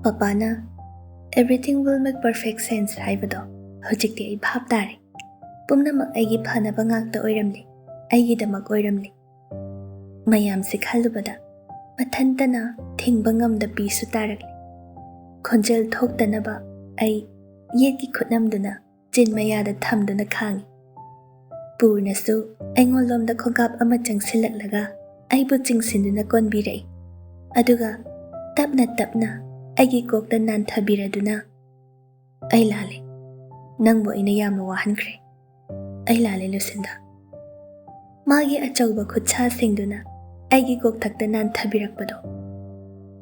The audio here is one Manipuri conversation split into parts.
Papana, everything will make perfect sense haibado. Hojikti ai bhab tare. Pumnamak aigi phanaba ngakta oiramli. Aigidamak oiramli. Mayam se khalubada. Mathantana thingba ngamda pisu tarakli. Khonjel thoktanaba ai yetki khutnamduna chin mayada thamduna khangi. Purnasu aingolomda khogap ama changsilaklaga aibu chingsinduna konbirai. Aduga tapna aigi kokta nan thabiraduna ai lale nangbo ina yamna wahankre ai lale Lucinda magi achauba khutcha singduna aigi kok thakta nan thabirakpado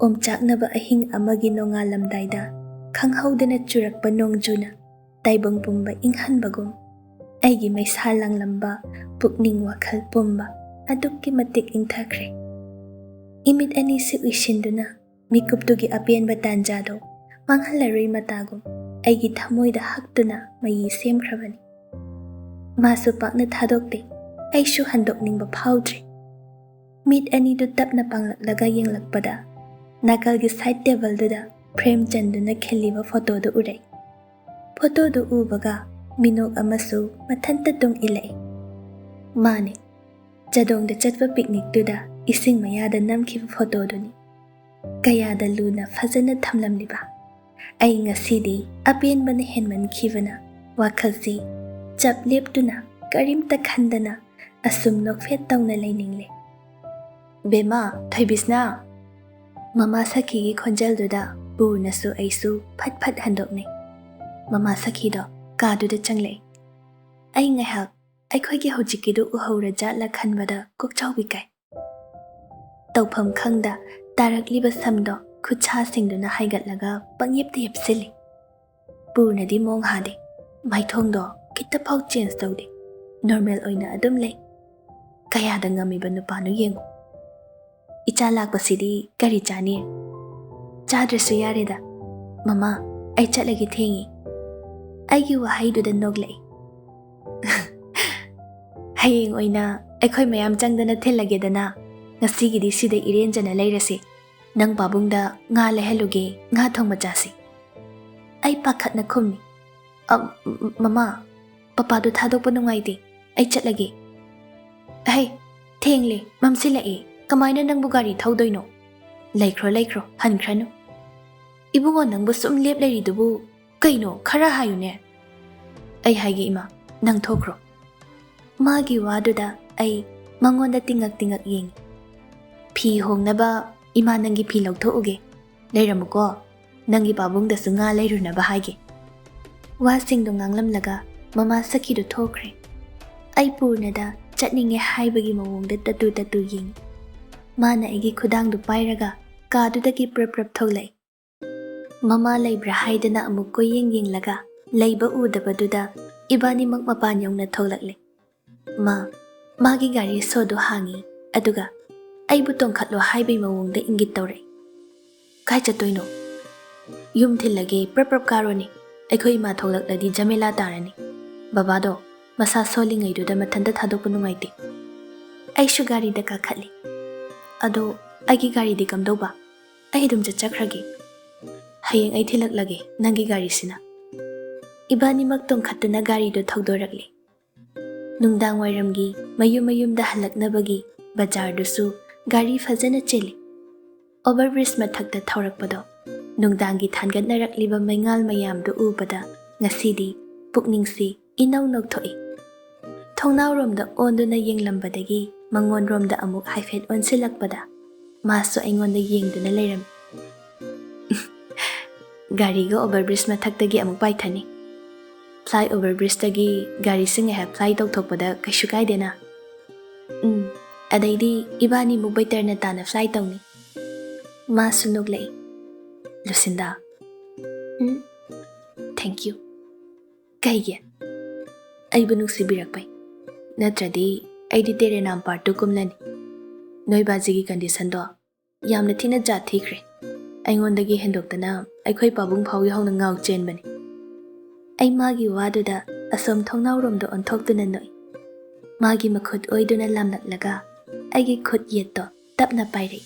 omchaknaba ahing amagi nongalamdaida khanghaudana churakpa nongjuna taibang pumba inghanbagum aigi maisa langlamba pukning wakhal pumba adukki matik ingthakre imit ani si uishinduna mikuptugi apianba tanjado manghalaroi matagum aigi thamoida haktuna mayi semkhrabani masu pakna thadokte aishu handokningba phaudre mit ani du tapna panglaklaga yenglakpada nakalgi side table duda frame chanduna kheliba photo du urai photo du ubaga minok amasu mathanta tung ilai mane jadongda chatpa picnic duda ising mayada namkhiba photo duni kayada luna fazana thamlamliba ai ngasidi apianbana henman khivana wakhalsi chap leptuna karimta khandana asum nokfet tawna lainingle bema thaibisna mama sakhi gi khonjal duda burnasu aisu phat handokne mama sakhi do kadu da changle ai ngahak aikhoi gi hojiki du uhawra jatla khanbada kokchaubi kai tawpham khangda tarakliba samdo khutcha singduna haigatlaga pangyepta yepsili purnadi mong hade maithongdo kitta phau change tawde normal oina adum lei kayada ngamiba nupanu yengu icha lakpasidi kari chani chadresu yareda mama ai chatlagi thengi aigi wahaiduda noglei hayeng oina aikhoi mayam changdana thelagedana ngasigidi sida irenjana leirase nang babungda nga leheluge nga thongma chasi ai pakhatna khumni mama papa du thadokpa nungaide ai chatlage ai thengle mamsilai kamaina nangbu gari thaudoino laikhro hankhranu ibungo nangbu sum lep leiri dubu kaino khara hayune ai haigi ima nang thokro magi waduda ai mangonda tingak yeng phi hongnaba ima nangi phi lauthouge leiramuko nangi babungda sunga leirunaba haige wasing do nganglamlaga mama sakhi do thokre ai purnada chatninge haibagi mawongda tatu yeng mana egi khudang du pairaga kadu dagi prap tholai mama leibra haidana amuk ko yeng laga leiba udabaduda ibani mak mapan yongna tholakle magi gari sodo hangi aduga ai butong khatlo haibai mawongda ingit tawre kai chatoino yum thilage prap karoni aikhoi ma tholak jamela tarani babado masa solingai du da mathanda thadok nungaite ai shu gari da ka khatli ado aigi gari di kamdoba ai dum chakhrage hayeng ai thilak lage nangi gari sina ibani mak tong khatna gari do thogdorakle nungdang wairamgi mayum da halaknabagi bazar dusu gari fazana cheli overbridge mathakta thaurakpado nungdangi thangatnarakliba maingal mayam do ubada ngasidi pukningsi inaw nokthoi thongnawromda onduna yenglambadagi mangonromda amuk haifet onsilakpada maso aingonda yengduna leiram gari go overbridge mathaktagi amuk paithani fly overbridge tagi gari singa ha fly tawthokpada kaishu kaidena adaidi ibani mubaitarna tana fly tawni masu noglei Lucinda thank you kaige ai bunuk sibirakpai natradi aidi tere nam part 2 kumlani noi bajigi condition do yamna thina ja thikre aingondagi hendoktana aikhoi pabung phawi hauna ngau chen bani ai magi waduda asom thongnawrom do onthokduna noi magi makhut oiduna lamnaklaga aigi khut yetto tapna pairei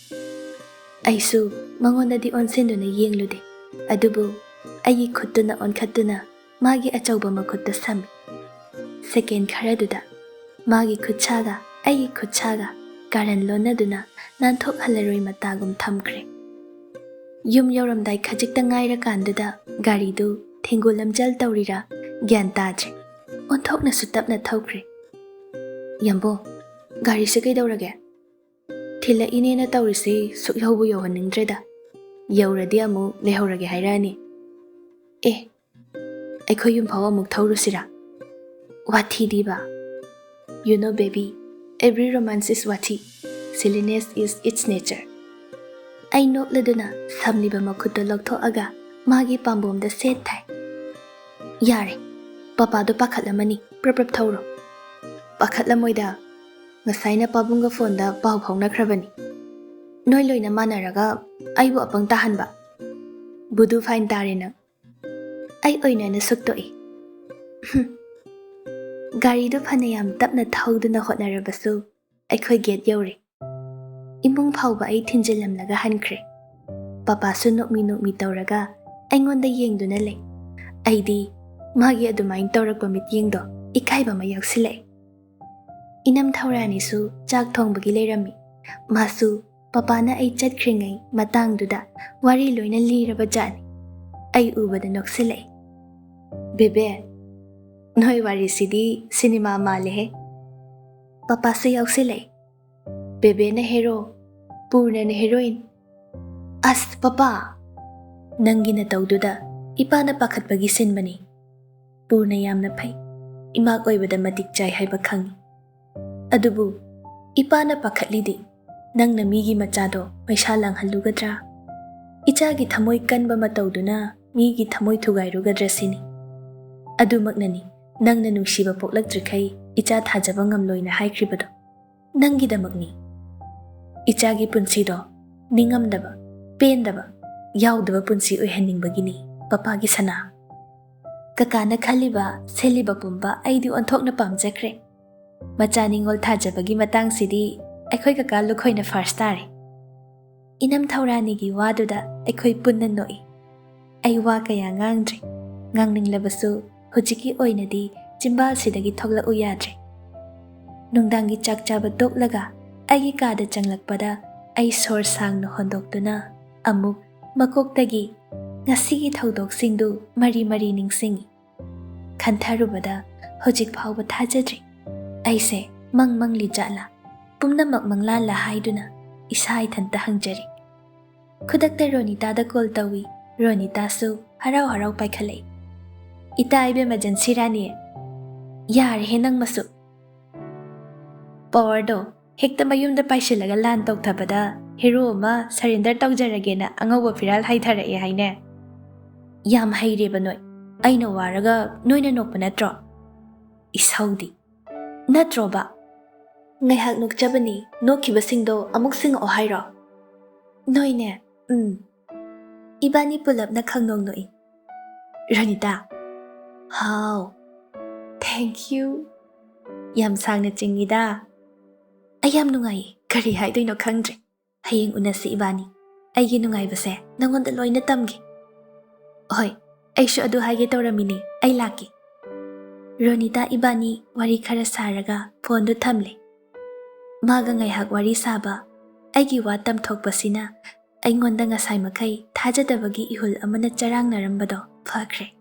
aisu mangonda di onsenduna yenglude ꯑꯗꯨꯕꯨ ꯑꯩꯒꯤ ꯈꯨꯠꯇꯨꯅ ꯑꯣꯟꯈꯠꯇꯨꯅ ꯃꯥꯒꯤ ꯑꯆꯧꯕ ꯃꯈꯨꯠꯇ ꯁꯝꯃꯤ꯫ ꯁꯦꯀꯦꯟ ꯈꯔꯗꯨꯗ ꯃꯥꯒꯤ ꯈꯨꯠꯁꯥꯒ ꯑꯩꯒꯤ ꯈꯨꯠꯁꯥꯒ ꯀꯥꯔꯟ ꯂꯣꯟꯅꯗꯨꯅ ꯅꯥꯟꯊꯣꯛꯍꯜꯂꯔꯣꯏ ꯃꯇꯥꯒꯨꯝ ꯊꯝꯈ꯭ꯔꯦ꯫ ꯌꯨꯝ ꯌꯧꯔꯝꯗꯥꯏ ꯈꯖꯤꯛꯇ ꯉꯥꯏꯔꯀꯥꯟꯗꯨꯗ ꯒꯥꯔꯤꯗꯨ ꯊꯦꯡꯒꯨ ꯂꯝꯖꯦꯜ ꯇꯧꯔꯤꯔꯥ ꯒ꯭ꯌꯥꯟ ꯇꯥꯗ꯭ꯔꯦ, ꯑꯣꯟꯊꯣꯛꯅꯁꯨ ꯇꯞꯅ ꯊꯧꯈ꯭ꯔꯦ꯫ ꯌꯥꯝꯕꯣ, ꯒꯥꯔꯤꯁꯦ ꯀꯩꯗꯧꯔꯒꯦ? ꯊꯤꯜꯂꯛꯏꯅꯦꯅ ꯇꯧꯔꯤꯁꯤ ꯁꯨꯛꯌꯧꯕꯨ ꯌꯧꯍꯟꯅꯤꯡꯗ꯭ꯔꯦꯗ, ꯌꯧꯔꯗꯤ ꯑꯃꯨꯛ ꯂꯩꯍꯧꯔꯒꯦ ꯍꯥꯏꯔꯛꯑꯅꯤ꯫ ꯑꯩꯈꯣꯏ ꯌꯨꯝꯐꯥꯎ ꯑꯃꯨꯛ ꯊꯧꯔꯨꯁꯤꯔꯥ? ꯋꯥꯊꯤꯗꯤꯕ? You know baby, every romance is wathi. Silliness is its nature. ꯑꯩ ꯅꯣꯛꯂꯗꯨꯅ ꯁꯝꯂꯤꯕ ꯃꯈꯨꯠꯇꯣ ꯂꯧꯊꯣꯛꯑꯒ ꯃꯥꯒꯤ ꯄꯥꯝꯕꯣꯝꯗ ꯁꯦꯠ ꯊꯥꯏ꯫ ꯌꯥꯔꯦ, ꯄꯄꯥꯗꯣ ꯄꯥꯈꯠꯂꯝꯃꯅꯤ, ꯄ꯭ꯔꯞ ꯊꯧꯔꯣ꯫ ꯄꯥꯈꯠꯂꯝꯃꯣꯏꯗ, ꯉꯁꯥꯏꯅ ꯄꯥꯕꯨꯡꯒ ꯐꯣꯟꯗ ꯄꯥꯎ ꯐꯥꯎꯅꯈ꯭ꯔꯕꯅꯤ꯫ ꯅꯣꯏ ꯂꯣꯏꯅ ꯃꯥꯟꯅꯔꯒ ꯑꯩꯕꯨ ꯑꯄꯪ ꯇꯥꯍꯟꯕ꯫ ꯕꯨꯗꯨ ꯐꯥꯏꯟ ꯇꯥꯔꯦ ꯅꯪ꯫ ꯑꯩ ꯑꯣꯏꯅꯅ ꯁꯨꯛꯇꯣꯛꯏ꯫ ꯒꯥꯔꯤꯗꯨ ꯐꯅꯌꯥꯝ ꯇꯞꯅ ꯊꯧꯗꯨꯅ ꯍꯣꯠꯅꯔꯕꯁꯨ ꯑꯩꯈꯣꯏ ꯒꯦꯠ ꯌꯧꯔꯦ꯫ ꯏꯃꯨꯡ ꯐꯥꯎꯕ ꯑꯩ ꯊꯤꯟꯖꯤꯜꯂꯝꯂꯒ ꯍꯟꯈ꯭ꯔꯦ꯫ ꯄꯄꯥꯁꯨ ꯅꯣꯛꯃꯤ ꯇꯧꯔꯒ ꯑꯩꯉꯣꯟꯗ ꯌꯦꯡꯗꯨꯅ ꯂꯩ꯫ ꯑꯩꯗꯤ ꯃꯥꯒꯤ ꯑꯗꯨꯃꯥꯏꯅ ꯇꯧꯔꯛꯄ ꯃꯤꯠꯌꯦꯡꯗꯣ ꯏꯀꯥꯏꯕ ꯑꯃ ꯌꯥꯎꯁꯤꯜꯂꯛꯑꯦ꯫ ꯏꯅꯝ ꯊꯧꯔꯥꯅꯤꯁꯨ ꯆꯥꯛ ꯊꯣꯡꯕꯒꯤ ꯂꯩꯔꯝꯃꯤ꯫ ꯃꯥꯁꯨ ꯄꯄꯥꯅ ꯑꯩ ꯆꯠꯈ꯭ꯔꯤꯉꯩ ꯃꯇꯥꯡꯗꯨꯗ ꯋꯥꯔꯤ ꯂꯣꯏꯅ ꯂꯤꯔꯕ ꯖꯥꯠꯅꯤ꯫ ꯑꯩ ꯎꯕꯗ ꯅꯣꯛꯁꯤꯜꯂꯛꯏ꯫ ꯕꯦꯕꯦ, ꯅꯣꯏ ꯋꯥꯔꯤꯁꯤꯗꯤ ꯁꯤꯅꯦꯃꯥ ꯃꯥꯜꯂꯦꯍꯦ꯫ ꯄꯄꯥꯁꯨ ꯌꯥꯎꯁꯤꯜꯂꯛꯏ꯫ ꯕꯦꯕꯦꯅ ꯍꯦꯔꯣ, ꯄꯨꯔꯅꯅ ꯍꯦꯔꯣꯏꯟ꯫ ꯑꯁ ꯄꯄꯥ, ꯅꯪꯒꯤ ꯅꯇꯧꯗꯨꯗ ꯏꯄꯥꯅ ꯄꯥꯈꯠꯄꯒꯤ ꯁꯤꯟꯕꯅꯤ꯫ ꯄꯨꯔꯅ ꯌꯥꯝꯅ ꯐꯩ, ꯏꯃꯥꯛ ꯑꯣꯏꯕꯗ ꯃꯇꯤꯛ ꯆꯥꯏ ꯍꯥꯏꯕ ꯈꯪꯏ꯫ ꯑꯗꯨꯕꯨ ꯏꯄꯥꯅ ꯄꯥꯈꯠꯂꯤꯗꯤ ꯅꯪꯅ ꯃꯤꯒꯤ ꯃꯆꯥꯗꯣ ꯄꯩꯁꯥ ꯂꯥꯡꯍꯜꯂꯨꯒꯗ꯭ꯔꯥ? ꯏꯆꯥꯒꯤ ꯊꯃꯣꯏ ꯀꯟꯕ ꯃꯇꯧꯗꯨꯅ ꯃꯤꯒꯤ ꯊꯃꯣꯏ ꯊꯨꯒꯥꯏꯔꯨꯒꯗ꯭ꯔꯥ ꯁꯤꯅꯤ꯫ ꯑꯗꯨꯃꯛꯅꯅꯤ ꯅꯪꯅ ꯅꯨꯡꯁꯤꯕ ꯄꯣꯛꯂꯛꯇ꯭ꯔꯤꯈꯩ ꯏꯆꯥ ꯊꯥꯖꯕ ꯉꯝꯂꯣꯏꯅ ꯍꯥꯏꯈ꯭ꯔꯤꯕꯗꯣ꯫ ꯅꯪꯒꯤꯗꯃꯛꯅꯤ꯫ ꯏꯆꯥꯒꯤ ꯄꯨꯟꯁꯤꯗꯣ ꯅꯤꯡꯉꯝꯗꯕ, ꯄꯦꯟꯗꯕ, ꯌꯥꯎꯗꯕ ꯄꯨꯟꯁꯤ ꯑꯣꯏꯍꯟꯅꯤꯡꯕꯒꯤꯅꯤ ꯄꯄꯥꯒꯤ ꯁꯅꯥ꯫ ꯀꯀꯥꯅ ꯈꯜꯂꯤꯕ ꯁꯦꯜꯂꯤꯕ ꯄꯨꯝꯕ ꯑꯩꯗꯤ ꯑꯣꯟꯊꯣꯛꯅ ꯄꯥꯝꯖꯈ꯭ꯔꯦ꯫ ꯃꯆꯥ ꯅꯤꯡꯉꯣꯜ ꯊꯥꯖꯕꯒꯤ ꯃꯇꯥꯡꯁꯤꯗꯤ ꯑꯩꯈꯣꯏ ꯀꯀꯥ ꯂꯨꯈꯣꯏꯅ ꯐꯥꯔꯁ ꯇꯥꯔꯦ꯫ ꯏꯅꯝ ꯊꯧꯔꯥꯅꯤꯒꯤ ꯋꯥꯗꯨꯗ ꯑꯩꯈꯣꯏ ꯄꯨꯟꯅ ꯅꯣꯛꯏ꯫ ꯑꯩ ꯋꯥ ꯀꯌꯥ ꯉꯥꯡꯗ꯭ꯔꯤ꯫ ꯉꯥꯡꯅꯤꯡꯂꯕꯁꯨ ꯍꯧꯖꯤꯛꯀꯤ ꯑꯣꯏꯅꯗꯤ ꯆꯤꯝꯕꯥꯜꯁꯤꯗꯒꯤ ꯊꯣꯛꯂꯛꯎ ꯌꯥꯗ꯭ꯔꯦ꯫ ꯅꯨꯡꯗꯥꯡꯒꯤ ꯆꯥꯛ ꯆꯥꯕ ꯇꯣꯛꯂꯒ ꯑꯩꯒꯤ ꯀꯥꯗ ꯆꯪꯂꯛꯄꯗ ꯑꯩ ꯁꯣꯔ ꯁꯥꯡꯅ ꯍꯣꯟꯗꯣꯛꯇꯨꯅ ꯑꯃꯨꯛ ꯃꯀꯣꯛꯇꯒꯤ ꯉꯁꯤꯒꯤ ꯊꯧꯗꯣꯛꯁꯤꯡꯗꯨ ꯃꯔꯤ ꯅꯤꯡꯁꯤꯡꯏ꯫ ꯈꯟꯊꯔꯨꯕꯗ ꯍꯧꯖꯤꯛ ꯐꯥꯎꯕ ꯊꯥꯖꯗ꯭ꯔꯤ꯫ ꯑꯩꯁꯦ ꯃꯪꯂꯤ ꯖꯥꯠꯂꯥ? ꯄꯨꯝꯅꯃꯛ ꯃꯪꯂꯥꯟꯂꯥ ꯍꯥꯏꯗꯨꯅ ꯏꯁꯥ ꯏꯊꯟꯇ ꯍꯪꯖꯔꯤ꯫ ꯈꯨꯗꯛꯇ ꯔꯣꯅꯤꯇꯥꯗ ꯀꯣꯜ ꯇꯧꯏ꯫ ꯔꯣꯅꯤꯇꯥꯁꯨ ꯍꯔꯥꯎ ꯄꯥꯏꯈꯠꯂꯛꯏ꯫ ꯏꯇꯥ ꯏꯕꯦꯝꯃ ꯖꯟꯁꯤꯔꯥꯅꯤ, ꯌꯥꯔꯦꯍꯦ ꯅꯪꯃꯁꯨ꯫ ꯄꯋꯥꯔꯗꯣ ꯍꯦꯛꯇ ꯃꯌꯨꯝꯗ ꯄꯥꯏꯁꯤꯜꯂꯒ ꯂꯥꯟ ꯇꯧꯊꯕꯗ ꯍꯦꯔꯣ ꯑꯃ ꯁꯔꯦꯟꯗꯔ ꯇꯧꯖꯔꯒꯦꯅ ꯑꯉꯧꯕ ꯐꯤꯔꯥꯜ ꯍꯥꯏꯊꯔꯛꯑꯦ ꯍꯥꯏꯅꯦ꯫ ꯌꯥꯝ ꯍꯩꯔꯦꯕ ꯅꯣꯏ꯫ ꯑꯩꯅ ꯋꯥꯔꯒ ꯅꯣꯏꯅ ꯅꯣꯛꯄ ꯅꯠꯇ꯭ꯔꯣ? ꯏꯁꯧꯗꯤ ꯅꯠꯇ꯭ꯔꯣꯕ? ꯉꯥꯏꯍꯥꯛ ꯅꯣꯛꯆꯕꯅꯤ, ꯅꯣꯛꯈꯤꯕꯁꯤꯡꯗꯣ ꯑꯃꯨꯛ ꯁꯤꯡꯉꯛꯑꯣ ꯍꯥꯏꯔꯣ? ꯅꯣꯏꯅꯦ, ꯏꯕꯥꯅꯤ ꯄꯨꯂꯞꯅ ꯈꯪꯅꯣꯛ ꯅꯣꯛꯏ꯫ ꯔꯣꯅꯤꯇꯥ, ꯍꯥꯎ, ꯊꯦꯡꯛ ꯌꯨ, ꯌꯥꯝ ꯁꯥꯡꯅ ꯆꯤꯡꯉꯤꯗ꯫ ꯑꯩ ꯌꯥꯝ ꯅꯨꯡꯉꯥꯏꯌꯦ, ꯀꯔꯤ ꯍꯥꯏꯗꯣꯏꯅꯣ ꯈꯪꯗ꯭ꯔꯦ꯫ ꯍꯌꯦꯡ ꯎꯅꯁꯤ ꯏꯕꯥꯅꯤ꯫ ꯑꯩꯒꯤ ꯅꯨꯡꯉꯥꯏꯕꯁꯦ ꯅꯪꯉꯣꯟꯗ ꯂꯣꯏꯅ ꯇꯝꯒꯦ꯫ ꯍꯣꯏ, ꯑꯩꯁꯨ ꯑꯗꯨ ꯍꯥꯏꯒꯦ ꯇꯧꯔꯝꯃꯤꯅꯦ, ꯑꯩ ꯂꯥꯛꯀꯦ꯫ ꯔꯣꯅꯤꯇꯥ ꯏꯕꯥꯅꯤ ꯋꯥꯔꯤ ꯈꯔ ꯁꯥꯔꯒ ꯐꯣꯟꯗꯨ ꯊꯝꯂꯦ꯫ ꯃꯥꯒ ꯉꯥꯏꯍꯥꯛ ꯋꯥꯔꯤ ꯁꯥꯕ, ꯑꯩꯒꯤ ꯋꯥ ꯇꯝꯊꯣꯛꯄꯁꯤꯅ ꯑꯩꯉꯣꯟꯗ ꯉꯁꯥꯏ ꯃꯈꯩ ꯊꯥꯖꯗꯕꯒꯤ ꯏꯍꯨꯜ ꯑꯃꯅ ꯆꯔꯥꯡꯅꯔꯝꯕꯗꯣ ꯐꯈ꯭ꯔꯦ꯫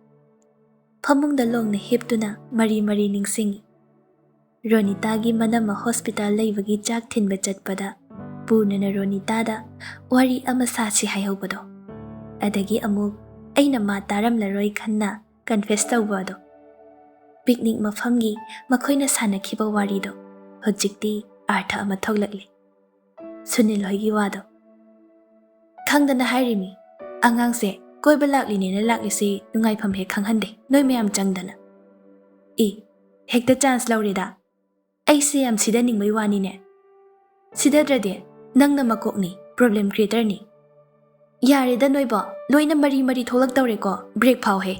ꯐꯃꯨꯡꯗ ꯂꯣꯡꯅ ꯍꯤꯞꯇꯨꯅ ꯃꯔꯤ ꯅꯤꯡꯁꯤꯡꯏ꯫ ꯔꯣꯅꯤꯇꯥꯒꯤ ꯃꯅꯝꯃ ꯍꯣꯁꯄꯤꯇꯥꯜ ꯂꯩꯕꯒꯤ ꯆꯥꯛ ꯊꯤꯟꯕ ꯆꯠꯄꯗ ꯄꯨꯔꯅꯅ ꯔꯣꯅꯤꯇꯥꯗ ꯋꯥꯔꯤ ꯑꯃ ꯁꯥꯁꯤ ꯍꯥꯏꯍꯧꯕꯗꯣ꯫ ꯑꯗꯒꯤ ꯑꯃꯨꯛ ꯑꯩꯅ ꯃꯥ ꯇꯥꯔꯝꯂꯔꯣꯏ ꯈꯟꯅ ꯀꯟꯐꯦꯁ ꯇꯧꯕ ꯑꯗꯣ꯫ ꯄꯤꯛꯅꯤꯛ ꯃꯐꯝꯒꯤ ꯃꯈꯣꯏꯅ ꯁꯥꯟꯅꯈꯤꯕ ꯋꯥꯔꯤꯗꯣ ꯍꯧꯖꯤꯛꯇꯤ ꯑꯥꯔꯊ ꯑꯃ ꯊꯣꯛꯂꯛꯂꯤ꯫ ꯁꯨꯅꯤꯜ ꯍꯣꯏꯒꯤ ꯋꯥꯗꯣ ꯈꯪꯗꯅ ꯍꯥꯏꯔꯤꯃꯤ, ꯑꯉꯥꯡꯁꯦ ꯀꯣꯏꯕ ꯂꯥꯛꯂꯤꯅꯦꯅ ꯂꯥꯛꯂꯤꯁꯤ ꯅꯨꯡꯉꯥꯏꯐꯝ ꯍꯦꯛ ꯈꯪꯍꯟꯗꯦ ꯅꯣꯏ ꯃꯌꯥꯝ ꯆꯪꯗꯅ꯫ ꯍꯦꯛꯇ ꯆꯥꯟꯁ ꯂꯧꯔꯦꯗ꯫ ꯑꯩꯁꯦ ꯌꯥꯝ ꯁꯤꯗꯅꯤꯡꯕꯩ ꯋꯥꯅꯤꯅꯦ꯫ ꯁꯤꯗꯗ꯭ꯔꯗꯤ ꯅꯪꯅ ꯃꯀꯣꯛꯅꯤ, ꯄ꯭ꯔꯣꯕ꯭ꯂꯦꯝ ꯀ꯭ꯔꯤꯌꯦꯇꯔꯅꯤ꯫ ꯌꯥꯔꯦꯗ ꯅꯣꯏꯕꯣ, ꯂꯣꯏꯅ ꯃꯔꯤ ꯊꯣꯛꯂꯛꯇꯧꯔꯦꯀꯣ, ꯕ꯭ꯔꯦꯛ ꯐꯥꯎꯍꯦ꯫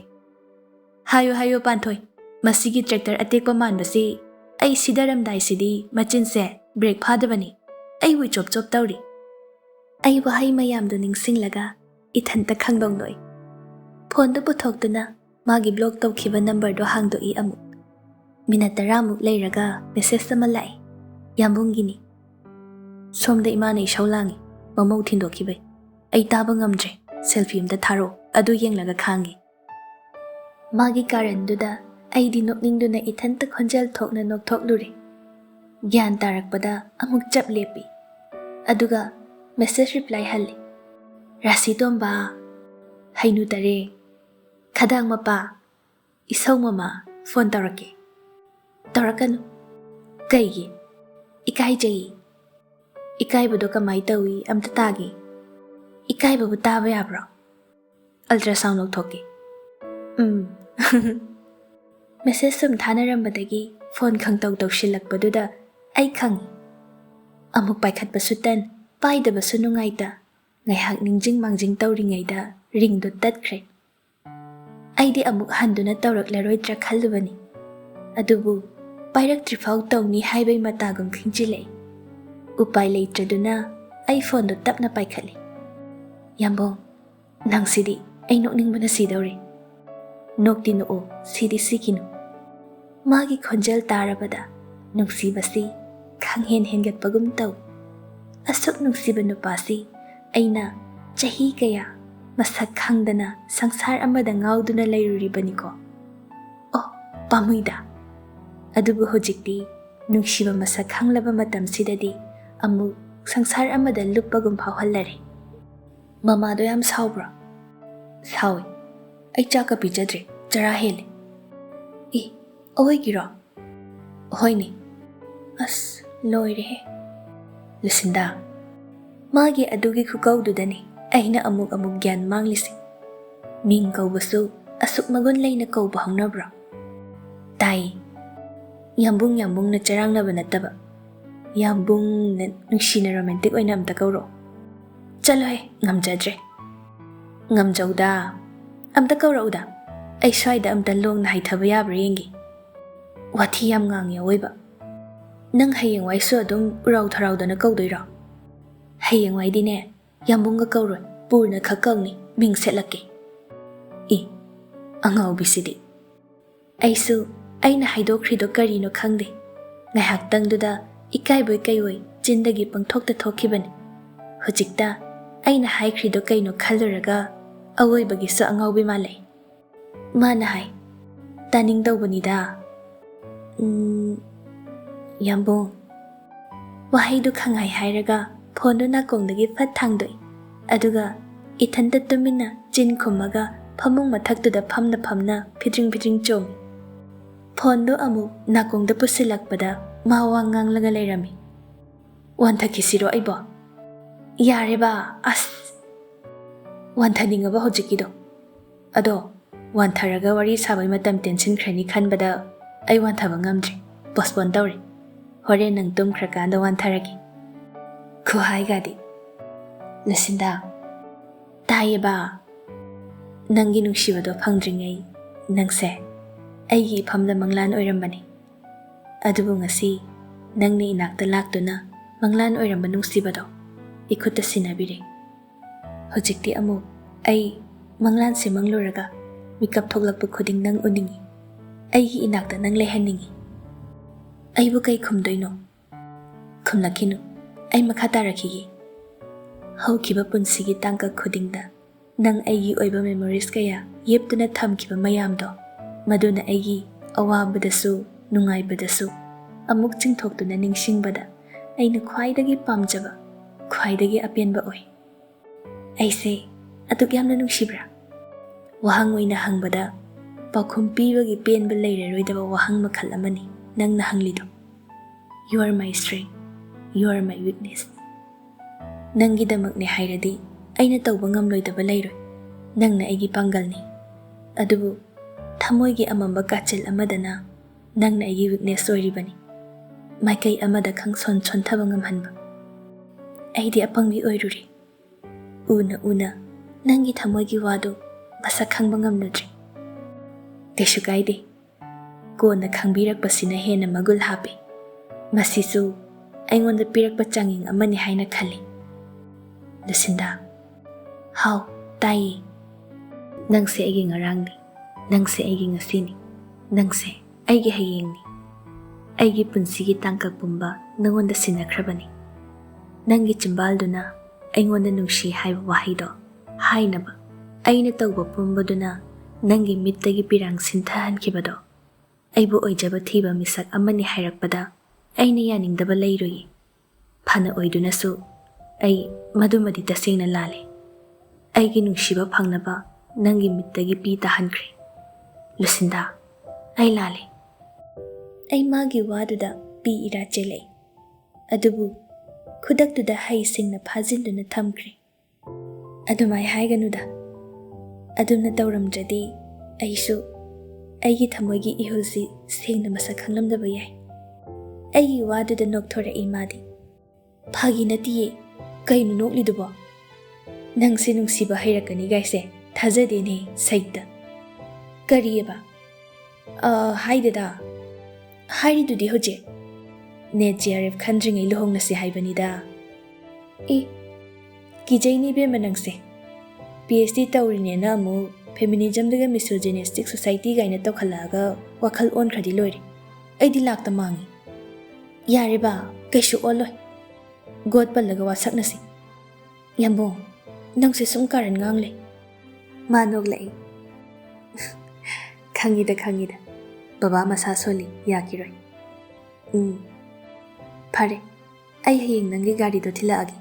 ꯍꯥꯏꯌꯣ ꯄꯥꯟꯊꯣꯏ, ꯃꯁꯤꯒꯤ ꯇ꯭ꯔꯦꯛꯇꯔ ꯑꯇꯦꯛꯄ ꯃꯥꯟꯕꯁꯤ ꯑꯩ ꯁꯤꯗꯔꯝꯗꯥꯏꯁꯤꯗꯤ ꯃꯆꯤꯟꯁꯦ ꯕ꯭ꯔꯦꯛ ꯐꯥꯗꯕꯅꯤ, ꯑꯩꯕꯨ ꯆꯣꯞ ꯇꯧꯔꯤ꯫ ꯑꯩ ꯋꯥꯍꯩ ꯃꯌꯥꯝꯗꯨ ꯅꯤꯡꯁꯤꯡꯂꯒ ꯏꯊꯟꯇ ꯈꯪꯗꯣꯡ ꯅꯣꯛꯏ꯫ ꯐꯣꯟꯗꯨ ꯄꯨꯊꯣꯛꯇꯨꯅ ꯃꯥꯒꯤ ꯕ꯭ꯂꯣꯛ ꯇꯧꯈꯤꯕ ꯅꯝꯕꯔꯗꯣ ꯍꯥꯡꯗꯣꯛꯏ ꯑꯃꯨꯛ꯫ ꯃꯤꯅꯠ 10ꯃꯨꯛ ꯂꯩꯔꯒ ꯃꯦꯁꯦꯖ ꯑꯃ ꯂꯥꯛꯏ꯫ ꯌꯥꯝꯕꯨꯡꯒꯤꯅꯤ꯫ ꯁꯣꯝꯗ ꯏꯃꯥꯅ ꯏꯁꯧ ꯂꯥꯡꯉꯤ, ꯃꯃꯧ ꯊꯤꯟꯗꯣꯛꯈꯤꯕꯩ꯫ ꯑꯩ ꯇꯥꯕ ꯉꯝꯗ꯭ꯔꯦ, ꯁꯦꯜꯐꯤ ꯑꯝꯇ ꯊꯥꯔꯛꯑꯣ, ꯑꯗꯨ ꯌꯦꯡꯂꯒ ꯈꯥꯡꯉꯤ꯫ ꯃꯥꯒꯤ ꯀꯥꯔꯟꯗꯨꯗ ꯑꯩꯗꯤ ꯅꯣꯛꯅꯤꯡꯗꯨꯅ ꯏꯊꯟꯇ ꯈꯣꯟꯖꯦꯜ ꯊꯣꯛꯅ ꯅꯣꯛꯊꯣꯛꯂꯨꯔꯦ꯫ ꯒ꯭ꯌꯥꯟ ꯇꯥꯔꯛꯄꯗ ꯑꯃꯨꯛ ꯆꯞ ꯂꯦꯞꯄꯤ꯫ ꯑꯗꯨꯒ ꯃꯦꯁꯦꯖ ꯔꯤꯄ꯭ꯂꯥꯏ ꯍꯜꯂꯤ꯫ ꯔꯥꯁꯤ ꯇꯣꯝꯕ, ꯍꯩꯅꯨ ꯇꯔꯦ, ꯈꯗꯥꯡ ꯃꯄꯥ, ꯏꯁꯧ ꯃꯃꯥ, ꯐꯣꯟ ꯇꯧꯔꯛꯀꯦ꯫ ꯇꯧꯔꯛꯀꯅꯨ꯫ ꯀꯩꯒꯤ? ꯏꯀꯥꯏꯖꯩ꯫ ꯏꯀꯥꯏꯕꯗꯣ ꯀꯃꯥꯏ ꯇꯧꯏ ꯑꯝꯇ ꯇꯥꯒꯦ꯫ ꯏꯀꯥꯏꯕꯕꯨ ꯇꯥꯕ ꯌꯥꯕ꯭ꯔꯣ? ꯑꯜꯇ꯭ꯔꯥꯁꯥꯎꯟ ꯂꯧꯊꯣꯛꯀꯦ꯫ ꯃꯦꯁꯦꯖ ꯁꯨꯝ ꯊꯥꯅꯔꯝꯕꯗꯒꯤ ꯐꯣꯟ ꯈꯪꯇꯧ ꯇꯧꯁꯤꯜꯂꯛꯄꯗꯨꯗ ꯑꯩ ꯈꯪꯉꯤ꯫ ꯑꯃꯨꯛ ꯄꯥꯏꯈꯠꯄꯁꯨ ꯇꯟ, ꯄꯥꯏꯗꯕꯁꯨ ꯅꯨꯡꯉꯥꯏꯇ, ꯉꯥꯏꯍꯥꯛ ꯅꯤꯡꯖꯤꯡ ꯃꯥꯡꯖꯤꯡ ꯇꯧꯔꯤꯉꯩꯗ ꯔꯤꯡꯗꯨ ꯇꯠꯈ꯭ꯔꯦ꯫ ꯑꯩꯗꯤ ꯑꯃꯨꯛ ꯍꯟꯗꯨꯅ ꯇꯧꯔꯛꯂꯔꯣꯏꯗ꯭ꯔꯥ ꯈꯜꯂꯨꯕꯅꯤ꯫ ꯑꯗꯨꯕꯨ ꯄꯥꯏꯔꯛꯇ꯭ꯔꯤꯐꯥꯎ ꯇꯧꯅꯤ ꯍꯥꯏꯕꯩ ꯃꯇꯥꯒꯨꯝ ꯈꯤꯡꯖꯤꯜꯂꯛꯏ꯫ ꯎꯄꯥꯏ ꯂꯩꯇ꯭ꯔꯗꯨꯅ ꯑꯩ ꯐꯣꯟꯗꯣ ꯇꯞꯅ ꯄꯥꯏꯈꯠꯂꯤ꯫ ꯌꯥꯝꯕꯣꯡ, ꯅꯪꯁꯤꯗꯤ ꯑꯩ ꯅꯣꯛꯅꯤꯡꯕꯅ ꯁꯤꯗꯧꯔꯦ꯫ ꯅꯣꯛꯇꯤ ꯅꯣꯛꯑꯣ, ꯁꯤꯗꯤ ꯁꯤꯈꯤꯅꯨ꯫ ꯃꯥꯒꯤ ꯈꯣꯟꯖꯦꯜ ꯇꯥꯔꯕꯗ ꯅꯨꯡꯁꯤꯕꯁꯤ ꯈꯪꯍꯦꯟ ꯍꯦꯟꯒꯠꯄꯒꯨꯝ ꯇꯧ꯫ ꯑꯁꯨꯛ ꯅꯨꯡꯁꯤꯕ ꯅꯨꯄꯥꯁꯤ ꯑꯩꯅ ꯆꯍꯤ ꯀꯌꯥ ꯃꯁꯛ ꯈꯪꯗꯅ ꯁꯪꯁꯥꯔ ꯑꯃꯗ ꯉꯥꯎꯗꯨꯅ ꯂꯩꯔꯨꯔꯤꯕꯅꯤꯀꯣ꯫ ꯑꯣ, ꯄꯥꯝꯃꯨꯏꯗ꯫ ꯑꯗꯨꯕꯨ ꯍꯧꯖꯤꯛꯇꯤ ꯅꯨꯡꯁꯤꯕ ꯃꯁꯛ ꯈꯪꯂꯕ ꯃꯇꯝꯁꯤꯗꯗꯤ ꯑꯃꯨꯛ ꯁꯪꯁꯥꯔ ꯑꯃꯗ ꯂꯨꯞꯄꯒꯨꯝ ꯐꯥꯎꯍꯜꯂꯔꯦ꯫ ꯃꯃꯥꯗꯣ ꯌꯥꯝ ꯁꯥꯎꯕ꯭ꯔꯣ? ꯁꯥꯎꯏ꯫ ꯑꯩ ꯆꯥꯛꯀ ꯄꯤꯖꯗ꯭ꯔꯦ, ꯆꯔꯥ ꯍꯦꯜꯂꯦ꯫ ꯑꯋꯣꯏꯒꯤꯔꯣ? ꯍꯣꯏꯅꯦ꯫ ꯑꯁ, ꯂꯣꯏꯔꯦꯍꯦ꯫ ꯂꯨꯁꯤꯟꯗꯥ, ꯃꯥꯒꯤ ꯑꯗꯨꯒꯤ ꯈꯨꯀꯧꯗꯨꯗꯅꯤ ꯑꯩꯅ ꯑꯃꯨꯛ ꯒ꯭ꯌꯥꯟ ꯃꯥꯡꯂꯤꯁꯦ꯫ ꯃꯤꯡ ꯀꯧꯕꯁꯨ ꯑꯁꯨꯛ ꯃꯒꯨꯟ ꯂꯩꯅ ꯀꯧꯕ ꯍꯧꯅꯕ꯭ꯔꯣ? ꯇꯥꯏ꯫ ꯌꯥꯝꯕꯨꯡꯅ ꯆꯔꯥꯡꯅꯕ ꯅꯠꯇꯕ, ꯌꯥꯝꯕꯨꯡꯅ ꯅꯨꯡꯁꯤꯅ ꯔꯣꯃꯥꯟꯇꯤꯛ ꯑꯣꯏꯅ ꯑꯝꯇ ꯀꯧꯔꯛꯑꯣ꯫ ꯆꯠꯂꯣꯍꯦ, ꯉꯝꯖꯗ꯭ꯔꯦ꯫ ꯉꯝꯖꯧꯗꯥ, ꯑꯝꯇ ꯀꯧꯔꯛꯎꯗꯥ꯫ ꯑꯩ ꯁ꯭ꯋꯥꯏꯗ ꯑꯝꯇ ꯂꯣꯡꯅ ꯍꯥꯏꯊꯕ ꯌꯥꯕ꯭ꯔꯥ ꯌꯦꯡꯒꯦ꯫ ꯋꯥꯊꯤ ꯌꯥꯝ ꯉꯥꯡꯉꯤ ꯑꯋꯣꯏꯕ꯫ ꯅꯪ ꯍꯌꯦꯡꯋꯥꯏꯁꯨ ꯑꯗꯨꯝ ꯎꯔꯥꯎ ꯊꯔꯥꯎꯗꯅ ꯀꯧꯗꯣꯏꯔꯣ? ꯍꯌꯦꯡꯋꯥꯏꯗꯤꯅꯦ, ꯌꯥꯝꯕꯨꯡꯒ ꯀꯧꯔꯣꯏ, ꯄꯨꯔꯅ ꯈꯛ ꯀꯧꯅꯤ, ꯃꯤꯡ ꯁꯦꯠꯂꯛꯀꯦ꯫ ꯑꯉꯥꯎꯕꯤꯁꯤꯗꯤ꯫ ꯑꯩꯁꯨ ꯑꯩꯅ ꯍꯥꯏꯗꯣꯛꯈ꯭ꯔꯤꯗꯣ ꯀꯔꯤꯅꯣ ꯈꯪꯗꯦ꯫ ꯉꯥꯏꯍꯥꯛꯇꯪꯗꯨꯗ ꯏꯀꯥꯏꯕꯣꯏ ꯀꯩꯑꯣꯏ ꯆꯤꯟꯗꯒꯤ ꯄꯪꯊꯣꯛꯇ ꯊꯣꯛꯈꯤꯕꯅꯤ꯫ ꯍꯧꯖꯤꯛꯇ ꯑꯩꯅ ꯍꯥꯏꯈ꯭ꯔꯤꯗꯣ ꯀꯩꯅꯣ ꯈꯜꯂꯨꯔꯒ ꯑꯋꯣꯏꯕꯒꯤꯁꯨ ꯑꯉꯥꯎꯕꯤ ꯃꯥꯜꯂꯛꯏ꯫ ꯃꯥꯅ ꯍꯥꯏ, ꯇꯥꯅꯤꯡꯗꯧꯕꯅꯤꯗ꯫ ꯌꯥꯝꯕꯨꯡ꯫ ꯋꯥꯍꯩꯗꯨ ꯈꯪꯍꯥꯏ ꯍꯥꯏꯔꯒ ꯐꯣꯟꯗꯨ ꯅꯥꯀꯣꯡꯗꯒꯤ ꯐꯠ ꯊꯥꯡꯗꯣꯛꯏ꯫ ꯑꯗꯨꯒ ꯏꯊꯟꯇ ꯇꯨꯃꯤꯟꯅ ꯆꯤꯟ ꯈꯨꯝꯃꯒ ꯐꯃꯨꯡ ꯃꯊꯛꯇꯨꯗ ꯐꯝꯅ ꯐꯤꯗ꯭ꯔꯤꯡ ꯆꯣꯡꯉꯤ꯫ ꯐꯣꯟꯗꯨ ꯑꯃꯨꯛ ꯅꯥꯀꯣꯡꯗ ꯄꯨꯁꯤꯜꯂꯛꯄꯗ ꯃꯥ ꯋꯥ ꯉꯥꯡꯂꯒ ꯂꯩꯔꯝꯃꯤ꯫ ꯋꯥꯟꯊꯈꯤꯁꯤꯔꯣ ꯑꯩꯕꯣ? ꯌꯥꯔꯦꯕ, ꯑꯁ꯫ ꯋꯥꯟꯊꯅꯤꯡꯉꯕ ꯍꯧꯖꯤꯛꯀꯤꯗꯣ? ꯑꯗꯣ ꯋꯥꯟꯊꯔꯒ ꯋꯥꯔꯤ ꯁꯥꯕꯩ ꯃꯇꯝ ꯇꯦꯟꯁꯤꯟꯈ꯭ꯔꯅꯤ ꯈꯟꯕꯗ ꯑꯩ ꯋꯥꯟꯊꯕ ꯉꯝꯗ꯭ꯔꯦ, ꯄꯣꯁꯄꯣꯟ ꯇꯧꯔꯦ꯫ ꯍꯣꯔꯦꯟ ꯅꯪ ꯇꯨꯝꯈ꯭ꯔꯀꯥꯟꯗ ꯋꯥꯟꯊꯔꯒꯦ꯫ ꯈꯨꯍꯥꯏꯒꯗꯤ꯫ ꯂꯨꯁꯤꯟꯗꯥ, ꯇꯥꯏꯌꯦꯕ꯫ ꯅꯪꯒꯤ ꯅꯨꯡꯁꯤꯕꯗꯣ ꯐꯪꯗ꯭ꯔꯤꯉꯩ ꯅꯪꯁꯦ ꯑꯩꯒꯤ ꯏꯐꯝꯗ ꯃꯪꯂꯥꯟ ꯑꯣꯏꯔꯝꯕꯅꯤ꯫ ꯑꯗꯨꯕꯨ ꯉꯁꯤ ꯅꯪꯅ ꯏꯅꯥꯛꯇ ꯂꯥꯛꯇꯨꯅ ꯃꯪꯂꯥꯟ ꯑꯣꯏꯔꯝꯕ ꯅꯨꯡꯁꯤꯕꯗꯣ ꯏꯈꯨꯠꯇ ꯁꯤꯟꯅꯕꯤꯔꯦ꯫ ꯍꯧꯖꯤꯛꯇꯤ ꯑꯃꯨꯛ ꯑꯩ ꯃꯪꯂꯥꯟꯁꯦ ꯃꯪꯂꯨꯔꯒ ꯃꯤꯀꯞ ꯊꯣꯛꯂꯛꯄ ꯈꯨꯗꯤꯡ ꯅꯪ ꯎꯅꯤꯡꯉꯤ, ꯑꯩꯒꯤ ꯏꯅꯥꯛꯇ ꯅꯪ ꯂꯩꯍꯟꯅꯤꯡꯉꯤ꯫ ꯑꯩꯕꯨ ꯀꯩ ꯈꯨꯝꯗꯣꯏꯅꯣ? ꯈꯨꯝꯂꯛꯈꯤꯅꯨ, ꯑꯩ ꯃꯈꯥ ꯇꯥꯔꯛꯈꯤꯒꯦ꯫ ꯍꯧꯈꯤꯕ ꯄꯨꯟꯁꯤꯒꯤ ꯇꯥꯡꯀꯛ ꯈꯨꯗꯤꯡꯗ ꯅꯪ ꯑꯩꯒꯤ ꯑꯣꯏꯕ ꯃꯦꯃꯣꯔꯤꯁ ꯀꯌꯥ ꯌꯦꯞꯇꯨꯅ ꯊꯝꯈꯤꯕ ꯃꯌꯥꯝꯗꯣ, ꯃꯗꯨꯅ ꯑꯩꯒꯤ ꯑꯋꯥꯕꯗꯁꯨ ꯅꯨꯡꯉꯥꯏꯕꯗꯁꯨ ꯑꯃꯨꯛ ꯆꯤꯡꯊꯣꯛꯇꯨꯅ ꯅꯤꯡꯁꯤꯡꯕꯗ ꯑꯩꯅ ꯈ꯭ꯋꯥꯏꯗꯒꯤ ꯄꯥꯝꯖꯕ, ꯈ꯭ꯋꯥꯏꯗꯒꯤ ꯑꯄꯦꯟꯕ ꯑꯣꯏ꯫ ꯑꯩꯁꯦ ꯑꯗꯨꯛ ꯌꯥꯝꯅ ꯅꯨꯡꯁꯤꯕ꯭ꯔꯥ? ꯋꯥꯍꯪ ꯑꯣꯏꯅ ꯍꯪꯕꯗ ꯄꯥꯎꯈꯨꯝ ꯄꯤꯕꯒꯤ ꯄꯦꯟꯕ ꯂꯩꯔꯔꯣꯏꯗꯕ ꯋꯥꯍꯪ ꯃꯈꯜ ꯑꯃꯅꯤ ꯅꯪꯅ ꯍꯪꯂꯤꯗꯣ꯫ You are my strength, you are my weakness. ꯅꯪꯒꯤꯗꯃꯛꯅꯦ ꯍꯥꯏꯔꯗꯤ ꯑꯩꯅ ꯇꯧꯕ ꯉꯝꯂꯣꯏꯗꯕ ꯂꯩꯔꯣꯏ, ꯅꯪꯅ ꯑꯩꯒꯤ ꯄꯥꯡꯒꯜꯅꯤ꯫ ꯑꯗꯨꯕꯨ ꯊꯃꯣꯏꯒꯤ ꯑꯃꯝꯕ ꯀꯥꯆꯤꯜ ꯑꯃꯗꯅ ꯅꯪꯅ ꯑꯩꯒꯤ ꯋꯤꯛꯅꯦꯁ ꯑꯣꯏꯔꯤꯕꯅꯤ, ꯃꯥꯏꯀꯩ ꯑꯃꯗ ꯁꯣꯟꯊꯕ ꯉꯝꯍꯟꯕ꯫ ꯑꯩꯗꯤ ꯑꯄꯪꯕꯤ ꯑꯣꯏꯔꯨꯔꯦ, ꯎꯅ ꯅꯪꯒꯤ ꯊꯃꯣꯏꯒꯤ ꯋꯥꯗꯨ ꯃꯁꯛ ꯈꯪꯕ ꯉꯝꯂꯨꯗ꯭ꯔꯦ꯫ ꯀꯩꯁꯨ ꯀꯥꯏꯗꯦ, ꯀꯣꯟꯅ ꯈꯪꯕꯤꯔꯛꯄꯁꯤꯅ ꯍꯦꯟꯅ ꯃꯒꯨꯟ ꯍꯥꯞꯄꯤ꯫ ꯃꯁꯤꯁꯨ ꯑꯩꯉꯣꯟꯗ ꯄꯤꯔꯛꯄ ꯆꯥꯡꯌꯦꯡ ꯑꯃꯅꯤ ꯍꯥꯏꯅ ꯈꯜꯂꯤ꯫ ꯂꯨꯁꯤꯟꯗꯥ꯫ ꯍꯥꯎ, ꯇꯥꯏꯌꯦ꯫ Nangse aigi ngarangni, nangse aigi ngasini, nangse aigi hayengni. Aigi punsigi tangkak pumba nangonda sinakrabani. Nangi chimbalduna aingonda nungshi haiba wahido hainaba aina tauba pumbaduna nangi mittagi pirang sinthahankibado aibu oijaba thiba misak amani hairakpada aina yaningdaba leiroyi. Phana oidunasu ai madumadi tasengna lale. Aigi nungshiba phangnaba nangi mittagi pi tahankre. Lucinda, ai lale. Ai magi waduda pi ira chelei. Adubu khudaktuda hai singna phajinduna thamkre. Adumai haiganuda. Adumna tauramjadi aisu aigi thamoigi ihulsi sengna masak khanglamdaba yai. Aigi waduda nokthora imadi. Phagi natiye kainu noklidubo. Nangsi nungsiba hairakani gaise thajadene saita. Kariyeba. Haideda. Haidudi hoje. Ne JRF khandringai lohongnasi haibanida. Kijaini be manangse. PhD tawrine na amu feminism daga misogynistic society gaina tawkhalaga wakhal on khadi loire. Aidi lakta mangi. Yareba kaishu oloi. God palaga wasaknasi. Yambo nangse sum karan ngangle. Manog lai. Khangida. Baba masa soli yakiroi. Phare. Ai hayeng nangi gari do thilaagi.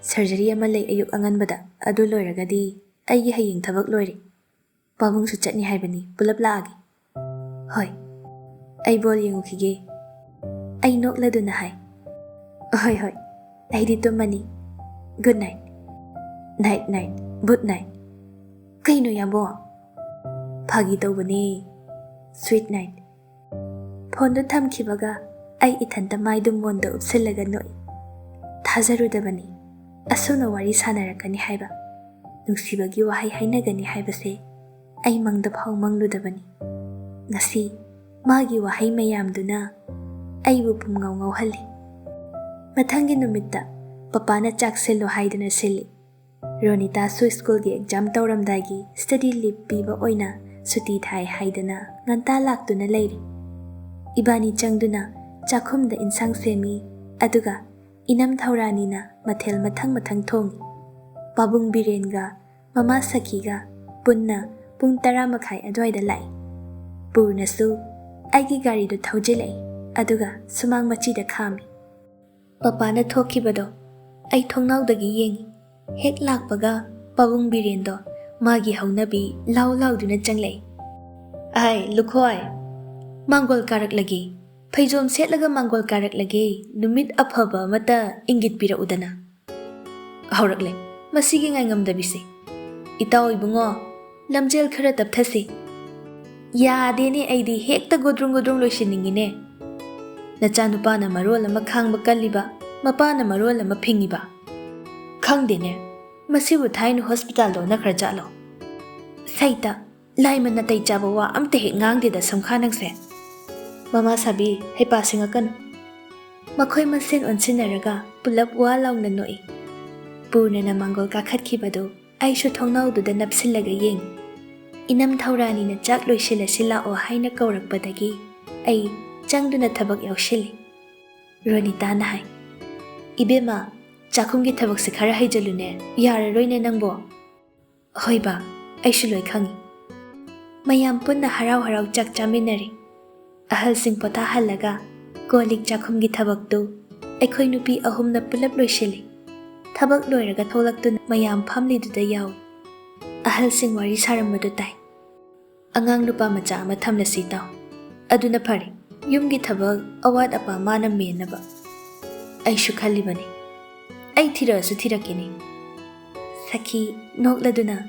Surgery ama lei ayuk anganbada adu loiragadi aigi hayeng thabak loire. Pabung su chatni haibani pulap laagi. Hoi. Ai bol yengukhige. Ai nokladuna hai. Hoi. Ai di tumani. Good night. Night. Good night. Kaino yambo. Phagi tawbani. Sweet night. Phondo thamkhibaga ai ithanta maidum monda upsillaga noi. Thajarudabani. Asuna wari sanarakani haiba. Nungsibagi wahai hainagani haibase ai mangda phau mangludabani. Ngasi magi wahai mayamduna aibu pumngau ngauhalli. Mathangi numitta papana chak sello haidana selli. Ronita su school gi exam tawramdagi study leave piba oina suti thai haidana nganta laktuna leiri. Ibani changduna chakhumda insang semi aduga inam thauranina mathel mathang thongi. Pabung birenga mama sakiga punna pung 10 makhai adwaida lai. Purnasu aigi gari do thaujilai aduga sumang machi da khami. Papana thokibado ai thongnawdagi yengi. Hek lakpaga pabung birendo magi haunabi lau duna changlai. Ai lukhoi mangol karak lagi. Phaijom setlaga mangol karak lagi numit aphaba mata ingit pira udana. Haurakle masigi ngai ngamdabise. Itaw ibungo lamjel khara tapthasi. Yadene aidi hekta godrung loisiningine. Nachanupa na marol ama khangba kalliba mapa na marol ama phingiba. Khangdene masibu thainu hospital do na khara jalo. Saita laima na tai chaba wa amte he ngangde da samkhanangse. Mama sabi hepa singakanu. Makhoi masen onsinaraga pulap wa launa noi. Purna na mangol kakhatkibado aishu thongnaw da napsillaga yeng. Inam thaurani na chak loisila sila o haina kaurakpadagi ai changduna thabak yaushili. Ronita na hai. Ibema chakhumgi thabak se khara haijalune yararoine nangbo. Hoiba aishu loi khangi. Mayam punna harau chak chaminari. Ahal sing pota halaga kolik chakhumgi thabaktu aikhoi nupi ahumna pulap loisili. Thabak loiraga tholaktuna mayam phamli duda yaw. Ahal sing wari saramadu tai. Angang nupa macha ama thamlasi taw. Aduna phari yumgi thabak awat apa mana menaba. Aishu khalibani. Ai thirasu thirakini. Sakhi nokladuna.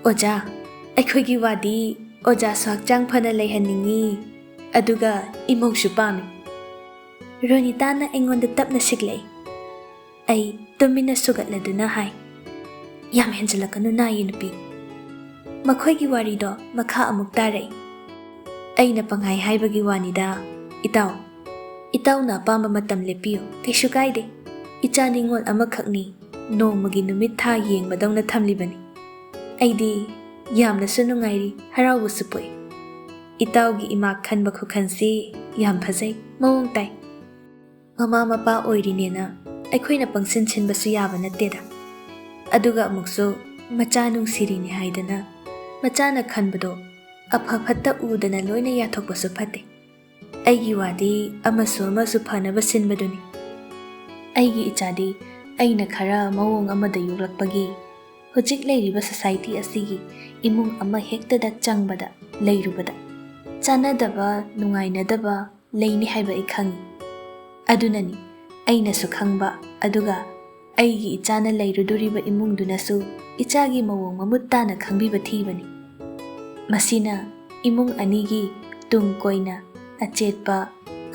Oja aikhoigi wadi oja swakchang phana leihaningi aduga imongsu pami. Ronita na engonda tapna siglei. Ai tumina sugatladuna hai. Yam henjalakanu na yinupi. Makhoigi warido makha amuk tarai. Aina pangai haibagi wanida. Itaw na pamba matam lepiyo kaishu kaide. Ichaningol amakhakni nongmagi numit tha yengmadawna thamlibani. Aidi Yamnasu nungairi haraubusu poi. Itaugi imak khanba khukhansi yam phajai mawong tai. Mama mapa oirinena aikhoina pangsin sinbasu yaba natteda. Aduga amuksu macha nungsirini haidana machana khanbado afa phatta udana loina yathokbasu phate. Aigi wadi amasu phanaba sinbaduni. Aigi ichadi aina khara mawong amada yoglakpagi hojik leiriba society asigi imung ama hektada changbada leirubada chanadaba nungainadaba leini haiba ikhangi. Adunani aina su khangba aduga aigi ichana leiruduriba imungdunasu ichagi mawong mamuttana khangbiba thibani. Masina imung anigi tung koina achetpa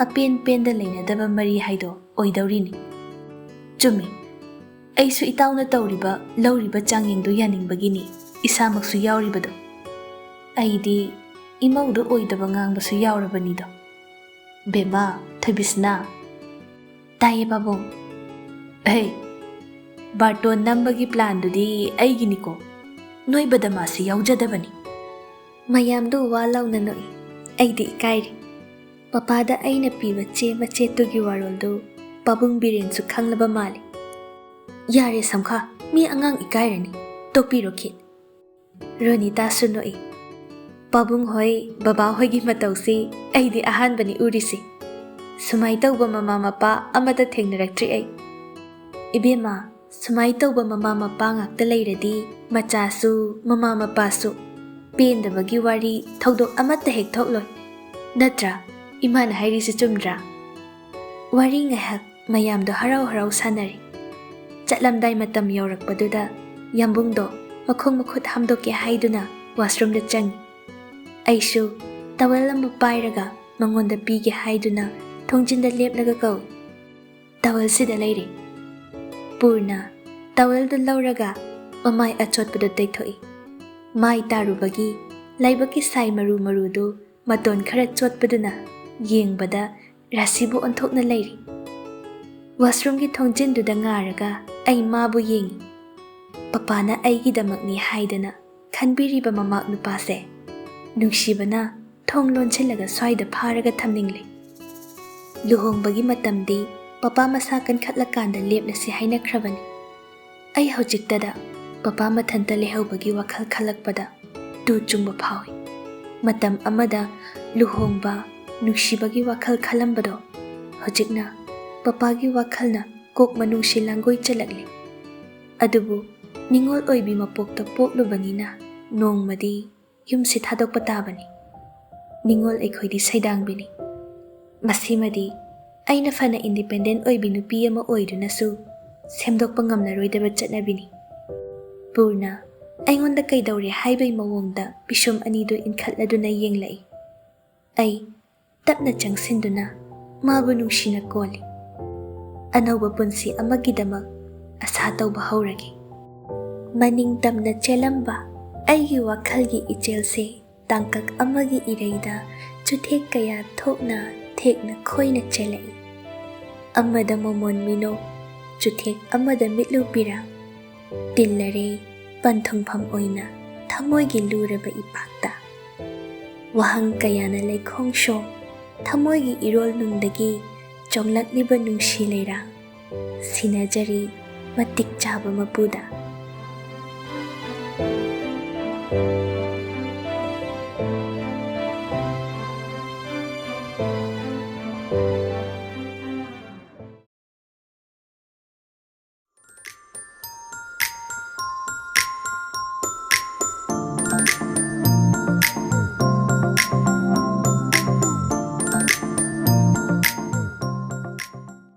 apen penda leinadaba mari haido oidaurini. Chumi aisu itauna tauriba lauriba changyengdu yaningbagini isamaksu yauribado. Aidi imaudu oidaba ngangbasu yaurabanido. Bema thabisna taye babong. Hey, Barton nambagi plan dudi aiginiko. Noi badamasi yaujadabani. Mayamdu walauna noi. Aidi ikairi. Papada aina piba che machetugi waroldu babung biren su khanglaba mali. Yare samkha mi angang ikairani. Topiro kid. Ronita sunoi. Babung hoi baba hoigi matausi aidi ahan bani urisi. Sumai tauba mama mapa amata thengnaraktri ai. Ibema sumai tauba mama mapa ngakta leiradi machasu mama mapasu pendabagi wari thodok amata hek thokloi. Natra imana hairisi chumdra. Wari ngahak mayamdo harau sanari. Chatlamdai matam yaurakpaduda yambungdo makhong makhut hamdoke haiduna washroomda changi. Aishu tawel amba pairaga mangonda pige haiduna thongjinda lepnaga kawi. Tawel sida leire. Purna tawel du lauraga mamai achotpadu teithoi. Mai tarubagi laibaki sai marudu maton khara chotpaduna yengbada rasibu onthokna leiri. Washroom ki thongjinduda ngaraga ai mabu yengi. Papana aigidamakni haidana khanbiriba mamaknupa se nungshibana thong lonchilaga swaida pharaga thamningli. Luhongbagi matamdi papa masa kankhatlakanda lepnasi hainakhrabani. Ai hojiktada papa mathanta lehaubagi WakhaL khalakpada tu chungba phawi. Matam amada luhongba nungshibagi WakhaL khalambado hojikna papagi WakhaLna kok manungshi langoi chalakli. Adubu ningol oibi mapokta poklubanina nongmadi yumsi thadokpa tabani. Ningol aikhoidi saidangbini. Masimadi aina fana independent oibi nupi ama oidunasu semdokpa ngamnaroidaba chatnabini. Purna aingonda kaidauri haibai mawongda pishom anido inkhatladuna yenglai. Ai tapna changsinduna mabu nungshina koli. Anauba punsi amagidamak asa tauba hauragi. Maning tamna chelamba aigi WakhaLgi ichelse tangkak amagi ireida chuthek kaya thokna thekna khoina chelai. Amada momon mino chuthek amada mitlupira tillare panthongpham oina thamoigi luraba ipakta. Wahang kayana laikhongsho thamoigi irol nungdagi chonglakliba nungshi leira sinajari matik chaba mapuda.